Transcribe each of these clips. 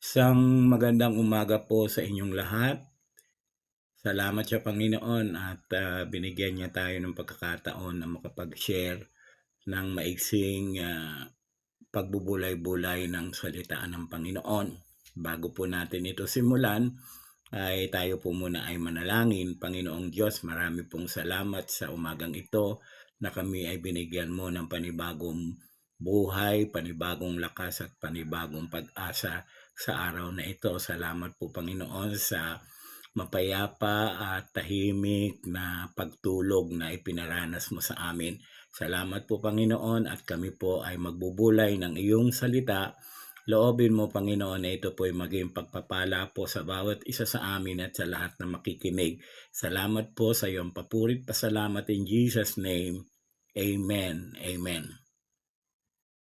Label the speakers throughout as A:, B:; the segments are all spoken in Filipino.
A: Isang magandang umaga po sa inyong lahat. Salamat sa Panginoon at binigyan niya tayo ng pagkakataon na makapag-share ng maiksing pagbubulay-bulay ng salita ng Panginoon. Bago po natin ito simulan, ay tayo po muna ay manalangin. Panginoong Diyos, marami pong salamat sa umagang ito na kami ay binigyan mo ng panibagong buhay, panibagong lakas at panibagong pag-asa sa araw na ito. Salamat po Panginoon sa mapayapa at tahimik na pagtulog na ipinaranas mo sa amin. Salamat po Panginoon at kami po ay magbubulay ng iyong salita. Loobin mo Panginoon na ito po ay maging pagpapala po sa bawat isa sa amin at sa lahat na makikinig. Salamat po sa iyong papurit pasalamat in Jesus' name. Amen. Amen.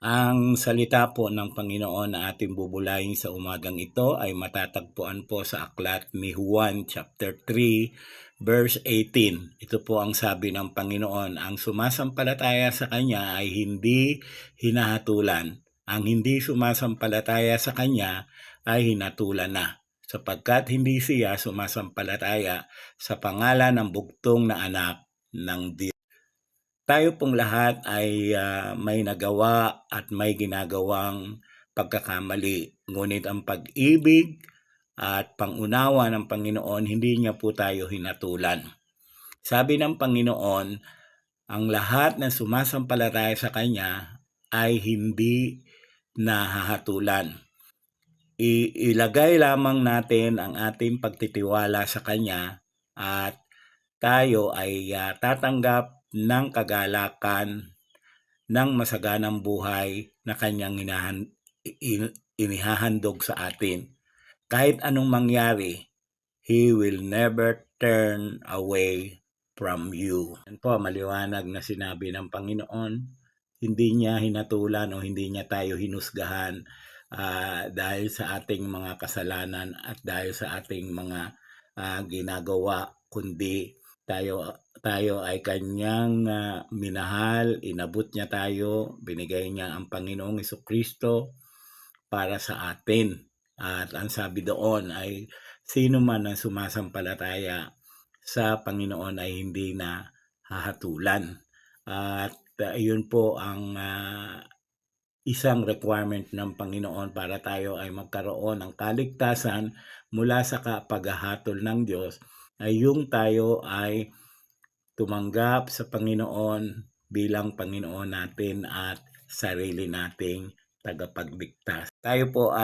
A: Ang salita po ng Panginoon na ating bubulayin sa umagang ito ay matatagpuan po sa aklat ni Juan chapter 3 verse 18. Ito po ang sabi ng Panginoon, ang sumasampalataya sa Kanya ay hindi hinahatulan. Ang hindi sumasampalataya sa Kanya ay hinatulan na, sapagkat hindi siya sumasampalataya sa pangalan ng bugtong na anak ng Diyos. Tayo pong lahat ay may nagawa at may ginagawang pagkakamali. Ngunit ang pag-ibig at pangunawa ng Panginoon, hindi niya po tayo hinatulan. Sabi ng Panginoon, ang lahat na sumasampalataya sa Kanya ay hindi nahahatulan. Ilagay lamang natin ang ating pagtitiwala sa Kanya at tayo ay tatanggap ng kagalakan ng masaganang buhay na Kanyang inihahandog sa atin. Kahit anong mangyari, He will never turn away from you. Yan po, maliwanag na sinabi ng Panginoon. Hindi niya hinatulan o hindi niya tayo hinusgahan dahil sa ating mga kasalanan at dahil sa ating mga ginagawa, kundi tayo ay Kanyang minahal, inabot niya tayo, binigay niya ang Panginoong Jesucristo para sa atin. At ang sabi doon ay sino man ang sumasampalataya sa Panginoon ay hindi na hahatulan. At yun po ang isang requirement ng Panginoon para tayo ay magkaroon ng kaligtasan mula sa paghahatol ng Diyos, ay yung tayo ay tumanggap sa Panginoon bilang Panginoon natin at sarili nating tagapagligtas. Tayo po ay